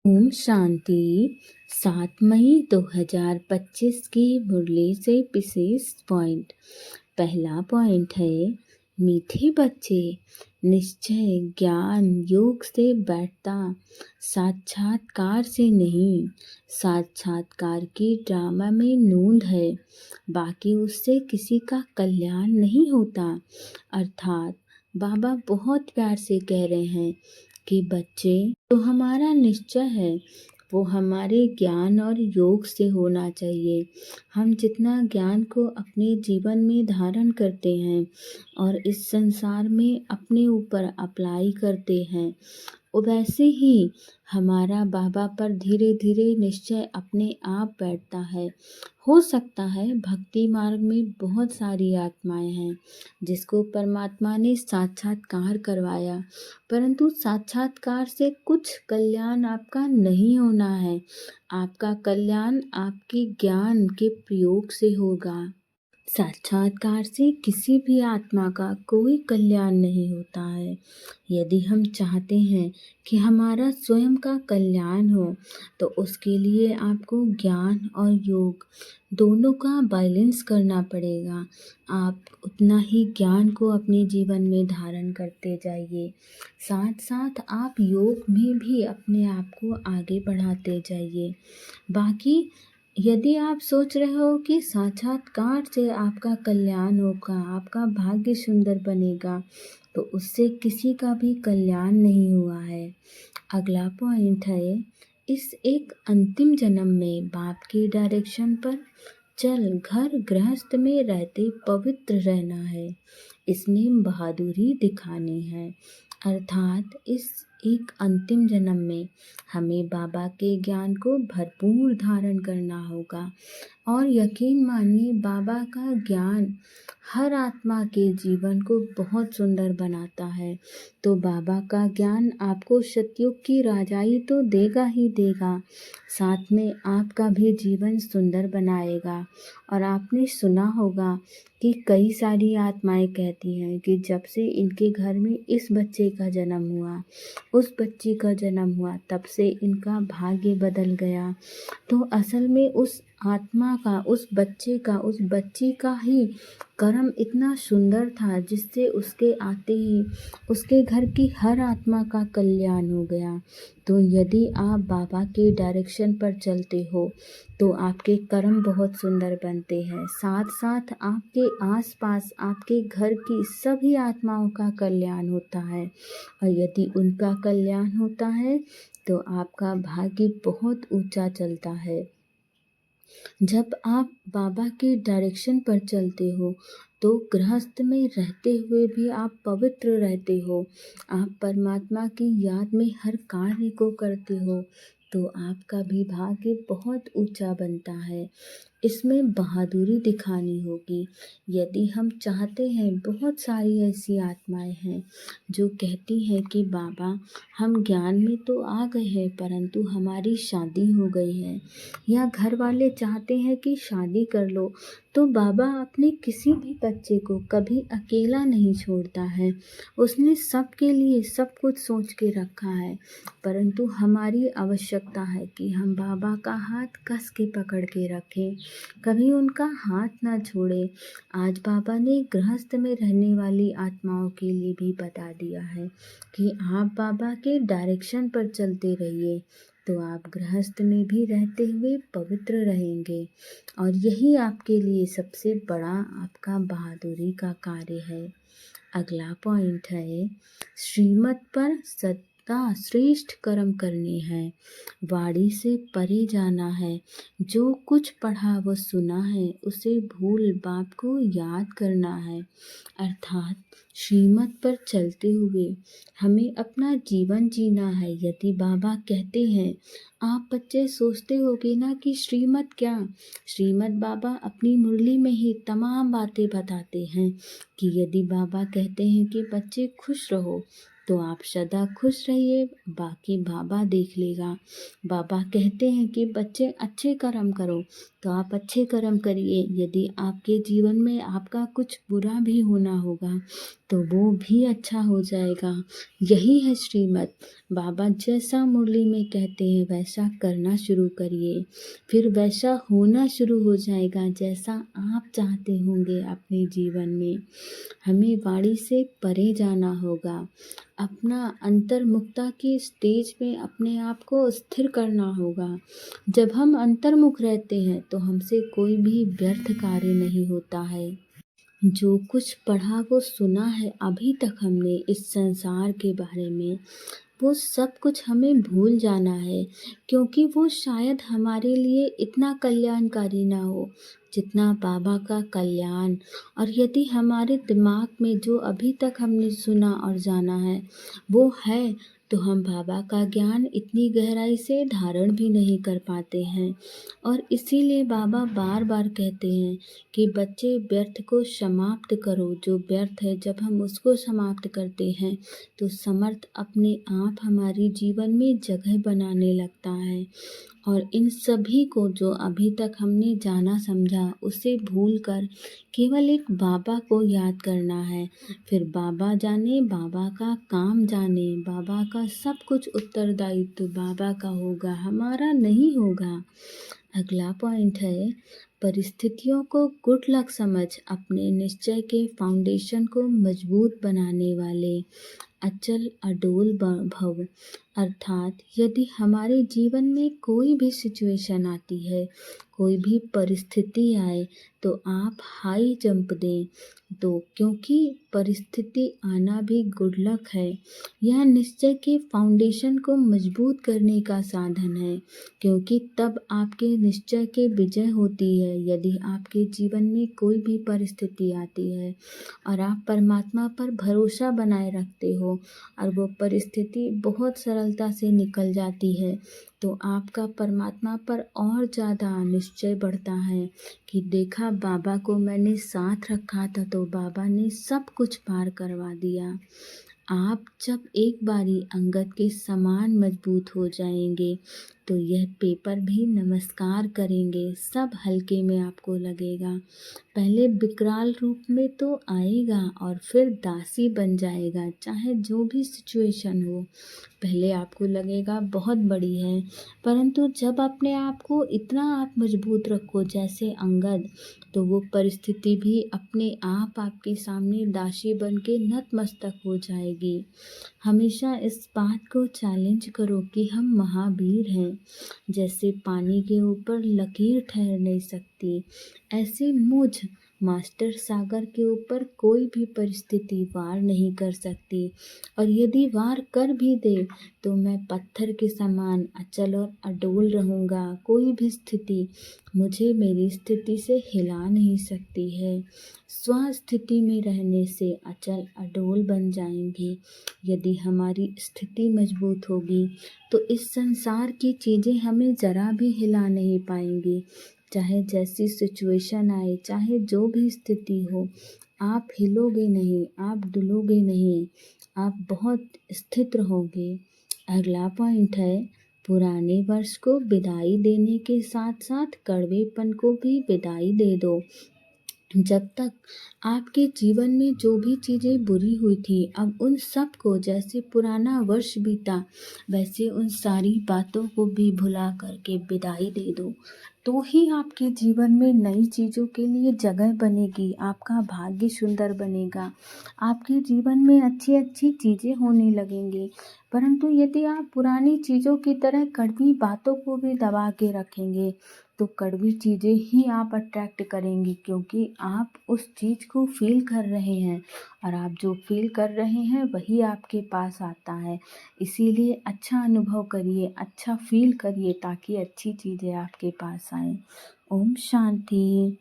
ओम शांति। 7 मई 2025 की मुरली से विशेष पॉइंट। पहला पॉइंट है, मीठे बच्चे, निश्चय ज्ञान योग से बैठता, साक्षात्कार से नहीं। साक्षात्कार की ड्रामा में नूंद है, बाकी उससे किसी का कल्याण नहीं होता। अर्थात बाबा बहुत प्यार से कह रहे हैं कि बच्चे, तो हमारा निश्चय है वो हमारे ज्ञान और योग से होना चाहिए। हम जितना ज्ञान को अपने जीवन में धारण करते हैं और इस संसार में अपने ऊपर अप्लाई करते हैं, वैसे ही हमारा बाबा पर धीरे धीरे निश्चय अपने आप बैठता है। हो सकता है भक्ति मार्ग में बहुत सारी आत्माएं हैं जिसको परमात्मा ने साक्षात्कार करवाया, परंतु साक्षात्कार से कुछ कल्याण आपका नहीं होना है। आपका कल्याण आपके ज्ञान के प्रयोग से होगा। साक्षात्कार से किसी भी आत्मा का कोई कल्याण नहीं होता है। यदि हम चाहते हैं कि हमारा स्वयं का कल्याण हो, तो उसके लिए आपको ज्ञान और योग दोनों का बैलेंस करना पड़ेगा। आप उतना ही ज्ञान को अपने जीवन में धारण करते जाइए, साथ साथ आप योग में भी अपने आप को आगे बढ़ाते जाइए। बाकी यदि आप सोच रहे हो कि साक्षात्कार से आपका कल्याण होगा, आपका भाग्य सुंदर बनेगा, तो उससे किसी का भी कल्याण नहीं हुआ है। अगला पॉइंट है, इस एक अंतिम जन्म में बाप की डायरेक्शन पर चल घर गृहस्थ में रहते पवित्र रहना है। इसमें बहादुरी दिखानी है। अर्थात इस एक अंतिम जन्म में हमें बाबा के ज्ञान को भरपूर धारण करना होगा। और यकीन मानिए, बाबा का ज्ञान हर आत्मा के जीवन को बहुत सुंदर बनाता है। तो बाबा का ज्ञान आपको सतयुग की राजाई तो देगा ही देगा, साथ में आपका भी जीवन सुंदर बनाएगा। और आपने सुना होगा कि कई सारी आत्माएं कहती हैं कि जब से इनके घर में इस बच्चे का जन्म हुआ, उस बच्ची का जन्म हुआ, तब से इनका भाग्य बदल गया। तो असल में उस आत्मा का, उस बच्चे का, उस बच्ची का ही कर्म इतना सुंदर था जिससे उसके आते ही उसके घर की हर आत्मा का कल्याण हो गया। तो यदि आप बाबा के डायरेक्शन पर चलते हो तो आपके कर्म बहुत सुंदर बनते हैं। साथ साथ आपके आसपास आपके घर की सभी आत्माओं का कल्याण होता है। और यदि उनका कल्याण होता है तो आपका भाग्य बहुत ऊंचा चलता है। जब आप बाबा के डायरेक्शन पर चलते हो तो गृहस्थ में रहते हुए भी आप पवित्र रहते हो। आप परमात्मा की याद में हर कार्य को करते हो, तो आपका भी भाग्य बहुत ऊंचा बनता है। इसमें बहादुरी दिखानी होगी। यदि हम चाहते हैं, बहुत सारी ऐसी आत्माएं हैं जो कहती हैं कि बाबा, हम ज्ञान में तो आ गए हैं परंतु हमारी शादी हो गई है, या घर वाले चाहते हैं कि शादी कर लो। तो बाबा अपने किसी भी बच्चे को कभी अकेला नहीं छोड़ता है। उसने सबके लिए सब कुछ सोच के रखा है, परंतु हमारी आवश्यकता है कि हम बाबा का हाथ कस के पकड़ के रखें, कभी उनका हाथ ना छोड़े। आज बाबा ने गृहस्थ में रहने वाली आत्माओं के लिए भी बता दिया है कि आप बाबा के डायरेक्शन पर चलते रहिए, तो आप गृहस्थ में भी रहते हुए पवित्र रहेंगे। और यही आपके लिए सबसे बड़ा आपका बहादुरी का कार्य है। अगला पॉइंट है, श्रीमत पर सदा श्रेष्ठ कर्म करने हैं, वाणी से परे जाना है। जो कुछ पढ़ा व सुना है उसे भूल बाप को याद करना है। अर्थात श्रीमत पर चलते हुए हमें अपना जीवन जीना है। यदि बाबा कहते हैं, आप बच्चे सोचते होगे ना कि श्रीमत क्या, श्रीमत बाबा अपनी मुरली में ही तमाम बातें बताते हैं कि यदि बाबा कहते हैं कि बच्चे खुश रहो, तो आप सदा खुश रहिए, बाकी बाबा देख लेगा। बाबा कहते हैं कि बच्चे अच्छे कर्म करो, तो आप अच्छे कर्म करिए। यदि आपके जीवन में आपका कुछ बुरा भी होना होगा तो वो भी अच्छा हो जाएगा। यही है श्रीमत। बाबा जैसा मुरली में कहते हैं वैसा करना शुरू करिए, फिर वैसा होना शुरू हो जाएगा जैसा आप चाहते होंगे अपने जीवन में। हमें वाणी से परे जाना होगा, अपना अंतर्मुखता की स्टेज में अपने आप को स्थिर करना होगा। जब हम अंतर्मुख रहते हैं तो हमसे कोई भी व्यर्थ कार्य नहीं होता है। जो कुछ पढ़ा वो सुना है अभी तक हमने इस संसार के बारे में, वो सब कुछ हमें भूल जाना है, क्योंकि वो शायद हमारे लिए इतना कल्याणकारी ना हो जितना बाबा का कल्याण। और यदि हमारे दिमाग में जो अभी तक हमने सुना और जाना है वो है, तो हम बाबा का ज्ञान इतनी गहराई से धारण भी नहीं कर पाते हैं। और इसीलिए बाबा बार बार कहते हैं कि बच्चे व्यर्थ को समाप्त करो। जो व्यर्थ है जब हम उसको समाप्त करते हैं तो समर्थ अपने आप हमारी जीवन में जगह बनाने लगता है। और इन सभी को जो अभी तक हमने जाना समझा उसे भूलकर केवल एक बाबा को याद करना है। फिर बाबा जाने, बाबा का काम जाने, बाबा का सब कुछ उत्तरदायित्व बाबा का होगा, हमारा नहीं होगा। अगला पॉइंट है, परिस्थितियों को गुड लक समझ अपने निश्चय के फाउंडेशन को मजबूत बनाने वाले अचल अडोल भव। अर्थात यदि हमारे जीवन में कोई भी सिचुएशन आती है, कोई भी परिस्थिति आए, तो आप हाई जंप दें। तो क्योंकि परिस्थिति आना भी गुड लक है। यह निश्चय के फाउंडेशन को मजबूत करने का साधन है, क्योंकि तब आपके निश्चय के विजय होती है। यदि आपके जीवन में कोई भी परिस्थिति आती है और आप परमात्मा पर भरोसा बनाए रखते हो और वो परिस्थिति बहुत सरलता से निकल जाती है, तो आपका परमात्मा पर और ज़्यादा निश्चय बढ़ता है कि देखा बाबा को मैंने साथ रखा था तो बाबा ने सब कुछ पार करवा दिया। आप जब एक बारी अंगद के समान मजबूत हो जाएंगे तो यह पेपर भी नमस्कार करेंगे, सब हल्के में आपको लगेगा। पहले विकराल रूप में तो आएगा और फिर दासी बन जाएगा। चाहे जो भी सिचुएशन हो, पहले आपको लगेगा बहुत बड़ी है, परंतु जब अपने आप को इतना आप मजबूत रखो जैसे अंगद, तो वो परिस्थिति भी अपने आप आपके सामने दासी बन के नतमस्तक हो जाएगी। हमेशा इस बात को चैलेंज करो कि हम महावीर हैं। जैसे पानी के ऊपर लकीर ठहर नहीं सकती, ऐसे मुझ मास्टर सागर के ऊपर कोई भी परिस्थिति वार नहीं कर सकती। और यदि वार कर भी दे तो मैं पत्थर के समान अचल और अडोल रहूँगा। कोई भी स्थिति मुझे मेरी स्थिति से हिला नहीं सकती है। स्वस्थिति में रहने से अचल अडोल बन जाएंगे। यदि हमारी स्थिति मजबूत होगी तो इस संसार की चीज़ें हमें ज़रा भी हिला नहीं पाएंगी। चाहे जैसी सिचुएशन आए, चाहे जो भी स्थिति हो, आप हिलोगे नहीं, आप डुलोगे नहीं, आप बहुत स्थिर रहोगे। अगला पॉइंट है, पुराने वर्ष को विदाई देने के साथ साथ कड़वेपन को भी विदाई दे दो। जब तक आपके जीवन में जो भी चीज़ें बुरी हुई थी, अब उन सब को, जैसे पुराना वर्ष बीता वैसे उन सारी बातों को भी भुला करके विदाई दे दो। तो ही आपके जीवन में नई चीज़ों के लिए जगह बनेगी, आपका भाग्य सुंदर बनेगा, आपके जीवन में अच्छी अच्छी चीज़ें होने लगेंगी। परंतु यदि आप पुरानी चीज़ों की तरह कड़वी बातों को भी दबा के रखेंगे तो कड़वी चीज़ें ही आप अट्रैक्ट करेंगी, क्योंकि आप उस चीज़ को फील कर रहे हैं और आप जो फील कर रहे हैं वही आपके पास आता है। इसीलिए अच्छा अनुभव करिए, अच्छा फील करिए ताकि अच्छी चीज़ें आपके पास आएं। ओम शांति।